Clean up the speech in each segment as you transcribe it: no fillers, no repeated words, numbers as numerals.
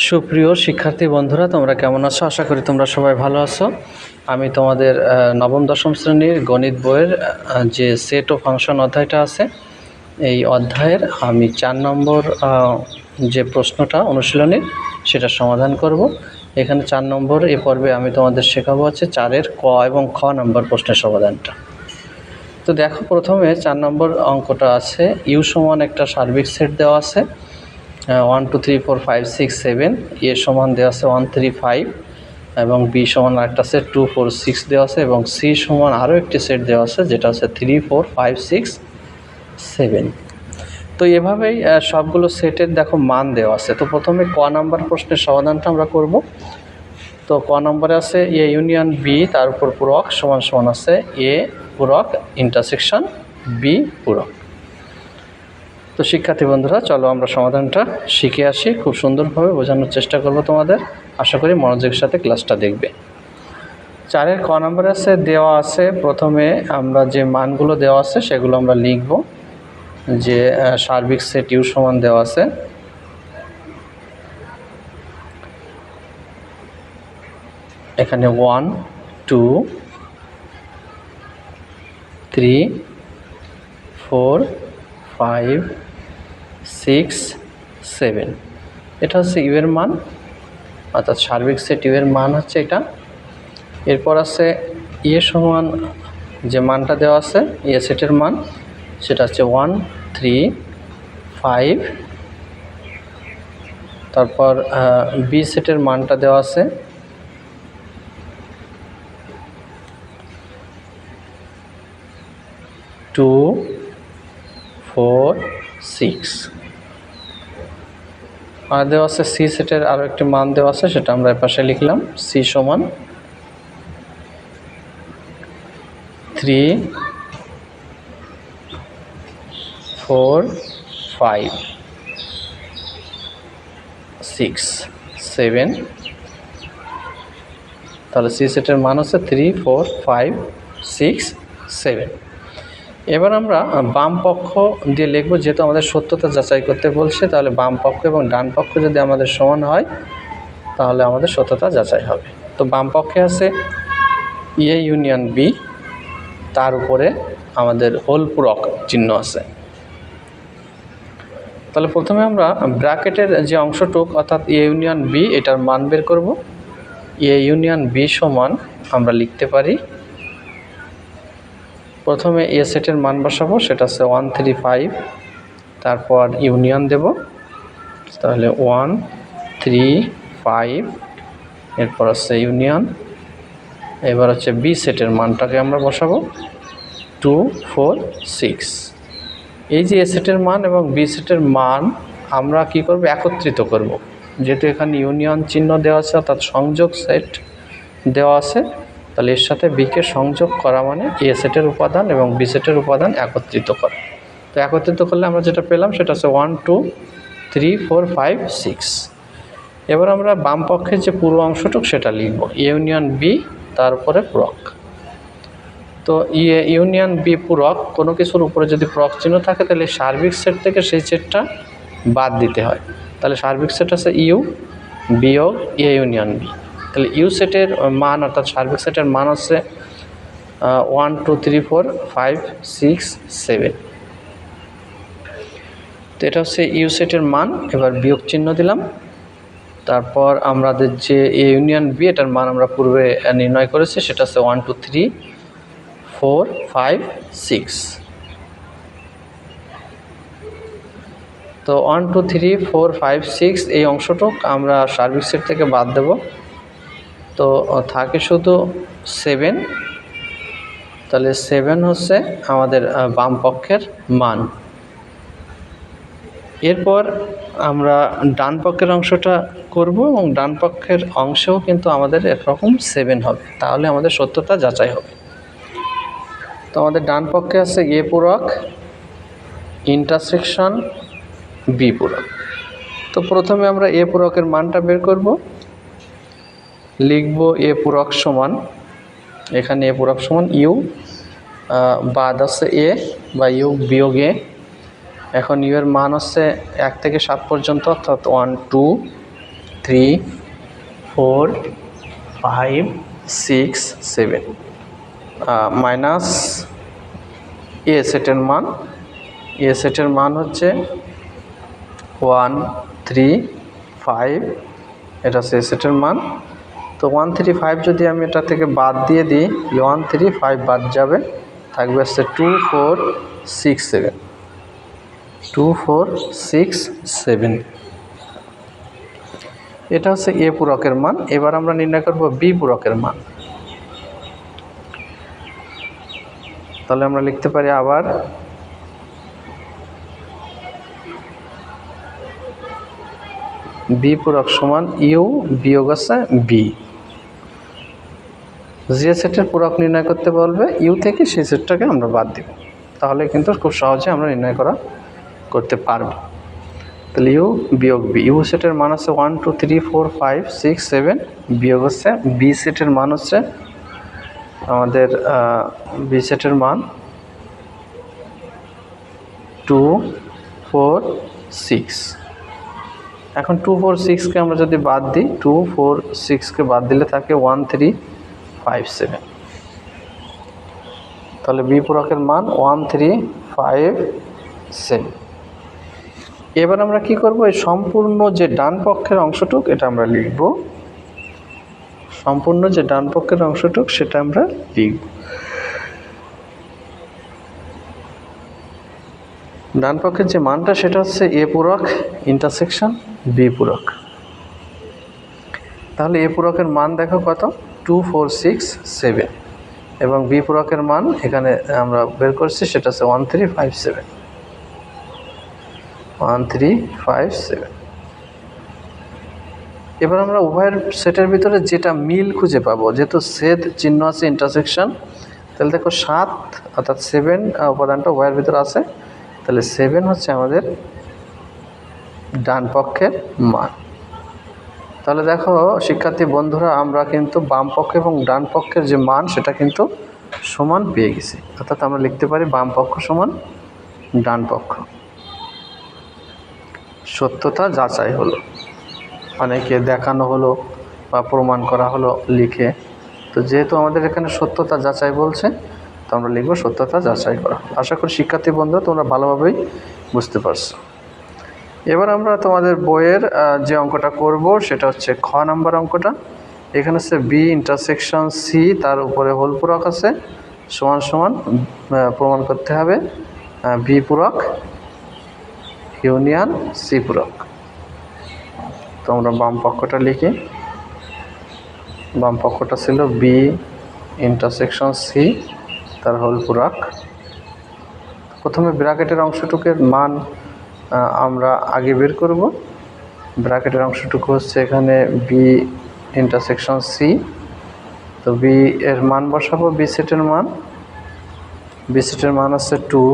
সুপ্রিয় শিক্ষার্থী বন্ধুরা, তোমরা কেমন আছো? আশা করি তোমরা সবাই ভালো আছো। আমি তোমাদের নবম দশম শ্রেণীর গণিত বইয়ের যে সেট ও ফাংশন অধ্যায়টা আছে, এই অধ্যায়ের আমি 4 নম্বর যে প্রশ্নটা অনুশীলনীর সেটা সমাধান করব। এখানে 4 নম্বর এ পর্বে আমি তোমাদের শেখাবো হচ্ছে 4-এর ক এবং খ নম্বর প্রশ্নের সমাধানটা। তো দেখো, প্রথমে 4 নম্বর অঙ্কটা আছে। ইউ সমান একটা সার্বিক সেট দেওয়া আছে 1 2 3 4 5 6 7, এ সমান দেওয়া আছে 1 3 5 এবং বি সমান আরেকটা সেট 2 4 6 দেওয়া আছে এবং সি সমান আরও একটি সেট দেওয়া আছে যেটা হচ্ছে 3 4 5 6 7। তো এভাবেই সবগুলো সেটের দেখো মান দেওয়া আছে। তো প্রথমে ক নাম্বার প্রশ্নের সমাধানটা আমরা করব। তো ক নম্বরে আছে এ ইউনিয়ন বি, তার উপর পূরক সমান সমান আছে এ পূরক ইন্টারসেকশন বি পূরক। তো শিক্ষার্থী বন্ধুরা, চলো আমরা সমাধানটা শিখে আসি। খুব সুন্দরভাবে বোঝানোর চেষ্টা করব তোমাদের। আশা করি মনোযোগের সাথে ক্লাসটা দেখবে। 4-এর ক নম্বরে আছে দেওয়া আছে, প্রথমে আমরা যে মানগুলো দেওয়া আছে সেগুলো আমরা লিখব। যে সার্বিক সেট ইউ সমান দেওয়া আছে, এখানে 1 2 3 4 5 6 7, এটা হচ্ছে ইউ এর মান, অর্থাৎ সার্বিক সেট ইউ এর মান হচ্ছে এটা। এরপর আছে এ সমান যে মানটা দেওয়া আছে এ সেটের মান, সেটা হচ্ছে 1 3 5। তারপর বি সেটের মানটা দেওয়া আছে 2 4 6। আর দেওয়া আছে সি সেটের আরও একটি মান দেওয়া আছে, সেটা আমরা এপাশে লিখলাম। সি সমান 3 4 5 6 7। তাহলে সি সেটের মান হচ্ছে 3 4 5 6 7। এবার আমরা বাম পক্ষ দিয়ে লিখব, যেহেতু আমাদের সত্যতা যাচাই করতে বলছে। তাহলে বাম পক্ষ এবং ডান পক্ষ যদি আমাদের সমান হয় তাহলে আমাদের সত্যতা যাচাই হবে। তো বাম পক্ষে আছে এ ইউনিয়ন বি, তার উপরে আমাদের হোল পূরক চিহ্ন আছে। তাহলে প্রথমে আমরা ব্র্যাকেটের যে অংশটুক অর্থাৎ এ ইউনিয়ন বি, এটার মান বের করব। এ ইউনিয়ন বি সমান আমরা লিখতে পারি, প্রথমে এ সেটের মান বসাবো, সেটা হচ্ছে 1 3 5, তারপর ইউনিয়ন দেব। তাহলে 1 3 5, এরপর হচ্ছে ইউনিয়ন। এবার হচ্ছে বি সেটের মানটাকে আমরা বসাবো 2 4 6। এই যে এ সেটের মান এবং বি সেটের মান আমরা কি করব, একত্রিত করব। যেহেতু এখানে ইউনিয়ন চিহ্ন দেওয়া আছে অর্থাৎ সংযোগ সেট দেওয়া আছে, তাহলে এর সাথে বিকে সংযোগ করা মানে এ সেটের উপাদান এবং বি সেটের উপাদান একত্রিত করা। তো একত্রিত করলে আমরা যেটা পেলাম সেটা হচ্ছে 1 2 3 4 5 6। এবার আমরা বাম পক্ষের যে পুরো অংশটুক সেটা লিখব, ইউনিয়ন বি তার উপরে পূরক। তো ইউনিয়ন বি পূরক, কোনো কিছুর উপরে যদি পূরক চিহ্ন থাকে তাহলে সার্বিক সেট থেকে সেই সেটটা বাদ দিতে হয়। তাহলে সার্বিক সেট আছে ইউ বিয়োগ এ ইউনিয়ন বি। তাহলে ইউ সেটের মান অর্থাৎ সার্বিক সেটের মান হচ্ছে 1 2 3 4 5 6 7। তো এটা হচ্ছে ইউ সেটের মান। এবার বিয়োগ চিহ্ন দিলাম। তারপর আমাদের যে এ ইউনিয়ন বি, এটার মান আমরা পূর্বে নির্ণয় করেছি, সেটা হচ্ছে 1 2 3 4 5 6। তো 1 2 3 4 5 6 এই অংশটুক আমরা সার্বিক সেট থেকে বাদ দেব। তো থাকে শুধু 7। তাহলে 7 হচ্ছে আমাদের বাম পক্ষের মান। এরপর আমরা ডান পক্ষের অংশটা করব এবং ডান পক্ষের অংশেও কিন্তু আমাদের একরকম 7 হবে, তাহলে আমাদের সত্যতা যাচাই হবে। তো আমাদের ডান পক্ষে আছে এ পূরক ইন্টারসেকশন বি পূরক। তো প্রথমে আমরা এ পূরকের মানটা বের করব। লিখব এ পূরক সমান, এখানে এ পূরক সমান ইউ বাদ আছে এ বা ইউ বিয়োগ এ। এখন ইউ এর মান হচ্ছে 1 থেকে 7 পর্যন্ত, অর্থাৎ 1 2 3 4 5 6 7 মাইনাস এ সেটের মান, এ সেটের মান হচ্ছে 1 3 5, এটা হচ্ছে এ সেটের মান। তো 1 3 5 যদি আমি এটা থেকে বাদ দিয়ে দিই, 1 3 5 বাদ যাবে, থাকবে হচ্ছে 2 4 6 7, 2 4 6 7। এটা হচ্ছে এ পূরকের মান। এবার আমরা নির্ণয় করব বি পূরকের মান। তাহলে আমরা লিখতে পারি আবার বি পূরক সমান ইউ বিয়োগ আছে বি। যে সেটের পূরক নির্ণয় করতে বলবে ইউ থেকে সেই সেটটাকে আমরা বাদ দেব, তাহলে কিন্তু খুব সহজে আমরা নির্ণয় করতে পারব। তাহলে ইউ বিয়োগ বি, ইউ সেটের মান হচ্ছে 1 2 3 4 5 6 7, বিয়োগ হচ্ছে বি সেটের মান হচ্ছে আমাদের বি সেটের মান 2 4 6। এখন 2 4 6কে আমরা যদি বাদ দিই, 2 4 6কে বাদ দিলে থাকে 1 3 5 7। তাহলে বি পূরকের মান 1 3 5 7। এবার আমরা কি করব, এই সম্পূর্ণ যে ডান পক্ষের অংশটুক এটা আমরা লিখব, সম্পূর্ণ যে ডান পক্ষের অংশটুক সেটা আমরা লিখব। ডান পক্ষের যে মানটা সেটা হচ্ছে এ পূরক ইন্টারসেকশন বি পূরক। তাহলে এ পূরকের মান দেখো কত, 2 4 6 7, এবং বি পূরকের মান এখানে আমরা বের করছি সেটা হচ্ছে 1 3 5 7, 1 3 5 7। এবার আমরা উভয়ের সেটের ভিতরে যেটা মিল খুঁজে পাবো, যেহেতু ছেদ চিহ্ন আছে ইন্টারসেকশন, তাহলে দেখো 7 অর্থাৎ 7 উপাদানটা উভয়ের ভিতরে আছে, তাহলে 7 হচ্ছে আমাদের ডান পক্ষের মান। তাহলে দেখো শিক্ষার্থী বন্ধুরা, আমরা কিন্তু বাম পক্ষ এবং ডান পক্ষের যে মান সেটা কিন্তু সমান পেয়ে গেছি, অর্থাৎ আমরা লিখতে পারি বাম পক্ষ সমান ডান পক্ষ। সত্যতা যাচাই হলো, অনেকে দেখানো হলো বা প্রমাণ করা হলো লিখে। তো যেহেতু আমাদের এখানে সত্যতা যাচাই বলছে, তো আমরা লিখব সত্যতা যাচাই করা। আশা করি শিক্ষার্থী বন্ধুরা তোমরা ভালোভাবেই বুঝতে পারছো। এবার আমরা তোমাদের বইয়ের যে অঙ্কটা করব সেটা হচ্ছে খ নাম্বার অঙ্কটা। এখানে হচ্ছে বি ইন্টারসেকশন সি, তার উপরে হোল পূরক আছে, সমান সমান প্রমাণ করতে হবে বি পূরক ইউনিয়ন সি পূরক। তো আমরা বাম পক্ষটা লিখি, বাম পক্ষটা ছিল বি ইন্টারসেকশন সি, তার হোল পূরক। প্রথমে ব্র্যাকেটের অংশটুকের মান আমরা আগে বের করব। ব্র্যাকেটের অংশটুকু হচ্ছে এখানে বি ইন্টারসেকশন সি, তো বি এর মান বসাবো, বি সেটের মান, বি সেটের মান হচ্ছে 2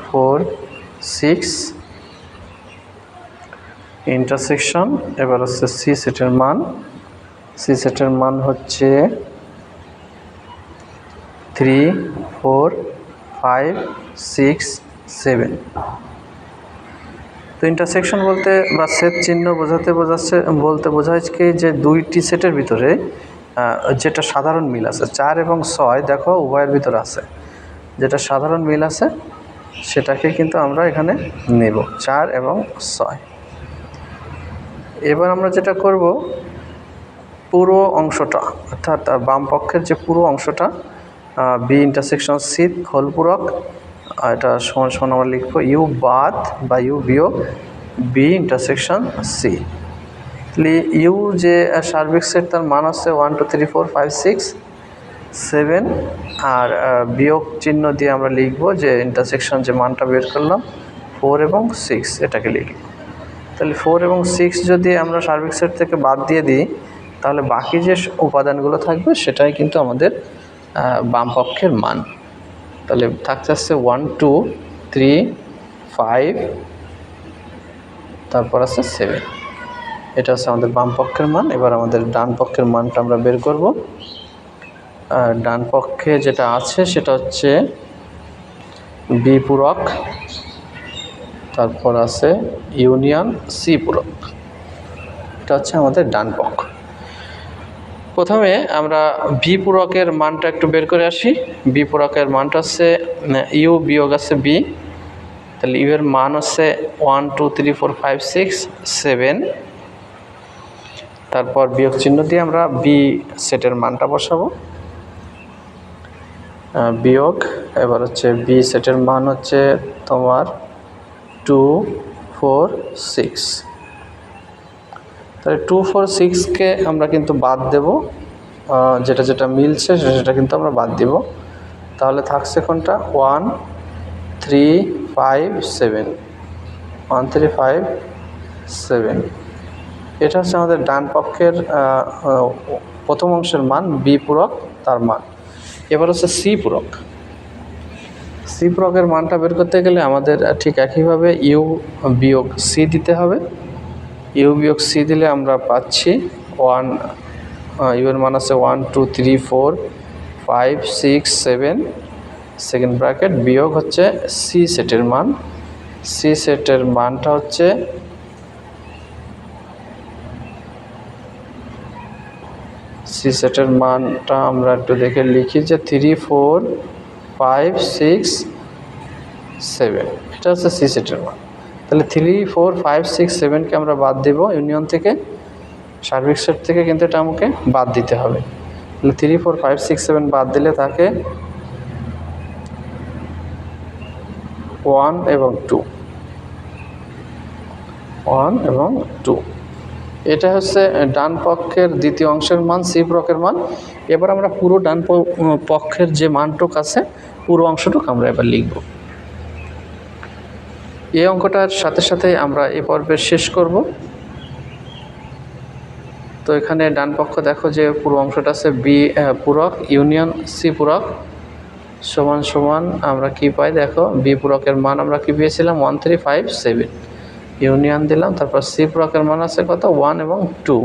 4 6 ইন্টারসেকশন। এবার হচ্ছে সি সেটের মান, সি সেটের মান হচ্ছে 3 4 5 6 7। তো ইন্টারসেকশন বলতে বা সেট চিহ্ন বলতে বোঝাচ্ছে যে দুইটি সেটের ভিতরে যেটা সাধারণ মিল আছে, 4 এবং 6 দেখো উভয়ের ভিতরে আছে, যেটা সাধারণ মিল আছে সেটাকে কিন্তু আমরা এখানে নেব, 4 এবং 6। এবার আমরা যেটা করব, পুরো অংশটা অর্থাৎ বাম পক্ষের যে পুরো অংশটা বি ইন্টারসেকশন সি হোল পূরক, এটা সমান সমান আমরা লিখবো ইউ বাদ বা ইউ বিয়োগ বি ইন্টারসেকশন সি। তাহলে ইউ যে সার্বিক সেট তার মান আছে 1 2 3 4 5 6 7, আর বিয়োগ চিহ্ন দিয়ে আমরা লিখবো যে ইন্টারসেকশন যে মানটা বের করলাম 4 এবং 6, এটাকে লিখব। তাহলে 4 এবং 6 যদি আমরা সার্বিক সেট থেকে বাদ দিয়ে দিই, তাহলে বাকি যে উপাদানগুলো থাকবে সেটাই কিন্তু আমাদের বাম পক্ষের মান। তাহলে থাকতে আসছে 1 2 3 5, তারপর আছে 7, এটা হচ্ছে আমাদের বাম পক্ষের মান। এবার আমাদের ডান পক্ষের মানটা আমরা বের করব। ডান পক্ষে যেটা আছে সেটা হচ্ছে বি পূরক, তারপর আছে ইউনিয়ন সি পূরক। এটা হচ্ছে আমাদের ডান পক্ষ। প্রথমে আমরা বি পূরকের মানটা একটু বের করে আসি। বি পূরকের মানটা হচ্ছে ইউ বিয়োগ আছে বি, তাহলে ইউ এর মান হচ্ছে 1 2 3 4 5 6 7। তারপর বিয়োগ চিহ্ন দিয়ে আমরা বি সেটের মানটা বসাবো। বিয়োগ, এবার হচ্ছে বি সেটের মান হচ্ছে তোমার 2 4 6। তাহলে 2 4 6কে আমরা কিন্তু বাদ দেব, যেটা যেটা মিলছে সেটা কিন্তু আমরা বাদ দিব। তাহলে থাকছে কোনটা 1 3 5 7, 1 3 5 7। এটা হচ্ছে আমাদের ডান পক্ষের প্রথম অংশের মান, বি পূরক তার মান। এবার হচ্ছে সি পূরক। সি পূরকের মানটা বের করতে গেলে আমাদের ঠিক একইভাবে ইউ বিয়োগ সি দিতে হবে। ইউ বিয়োগ সি দিলে আমরা পাচ্ছি 1, ইউ এর মান আছে 1 2 3 4 5 6 7 সেকেন্ড ব্র্যাকেট, বিয়োগ হচ্ছে সি সেটের মান। সি সেটের মানটা হচ্ছে সি সেটের মানটা আমরা একটু দেখে লিখি যে 3 4 5 6 7, এটা হচ্ছে সি সেটের মান। তাহলে 3 4 5 6 7কে আমরা বাদ দেব ইউনিয়ন থেকে, সার্বিক সেট থেকে কিন্তু এটা আমাকে বাদ দিতে হবে। তাহলে 3 4 5 6 7 বাদ দিলে থাকে 1 এবং 2, 1 এবং 2। এটা হচ্ছে ডান পক্ষের দ্বিতীয় অংশের মান, সি পূরকের মান। এবার আমরা পুরো ডান পক্ষের যে মানটুক আছে পুরো অংশটুক আমরা এবার লিখব। এই অঙ্কটার সাথে সাথে আমরা এই পর্বের শেষ করব। তো এখানে ডান পক্ষ দেখো যে পুরো অংশটা আছে বি পূরক ইউনিয়ন সি পূরক সমান সমান আমরা কি পাই দেখো, বি পূরকের মান আমরা কি পেয়েছিলাম 1 3 5 7, ইউনিয়ন দিলাম, তারপর সি পূরকের মান আছে কত 1 এবং 2।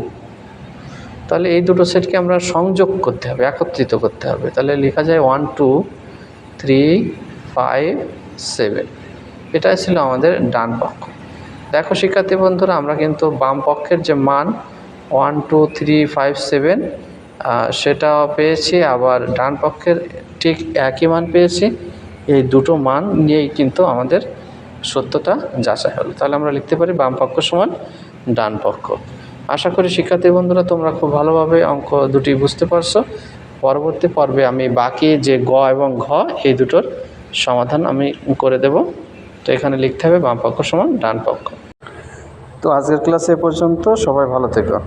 তাহলে এই দুটো সেটকে আমরা সংযোগ করতে হবে, একত্রিত করতে হবে। তাহলে লেখা যায় 1 2 3 5 7। এটা ছিল আমাদের ডান পক্ষ। দেখো শিক্ষার্থী বন্ধুরা, আমরা কিন্তু বাম পক্ষের যে মান 1 2 3 5 7 সেটা পেয়েছি, আবার ডান পক্ষের ঠিক একই মান পেয়েছি। এই দুটো মান নিয়েই কিন্তু আমাদের সত্যতা যাচাই হলো। তাহলে আমরা লিখতে পারি বাম পক্ষ সমান ডান পক্ষ। আশা করি শিক্ষার্থী বন্ধুরা তোমরা খুব ভালোভাবে অঙ্ক দুটি বুঝতে পারছো। পরবর্তী পর্বে আমি বাকি যে গ এবং ঘ এই দুটোর সমাধান আমি করে দেব। তো এখানে লিখতে হবে বাম পক্ষ সমান ডান পক্ষ। তো আজকের ক্লাসে এ পর্যন্ত, সবাই ভালো থেকো।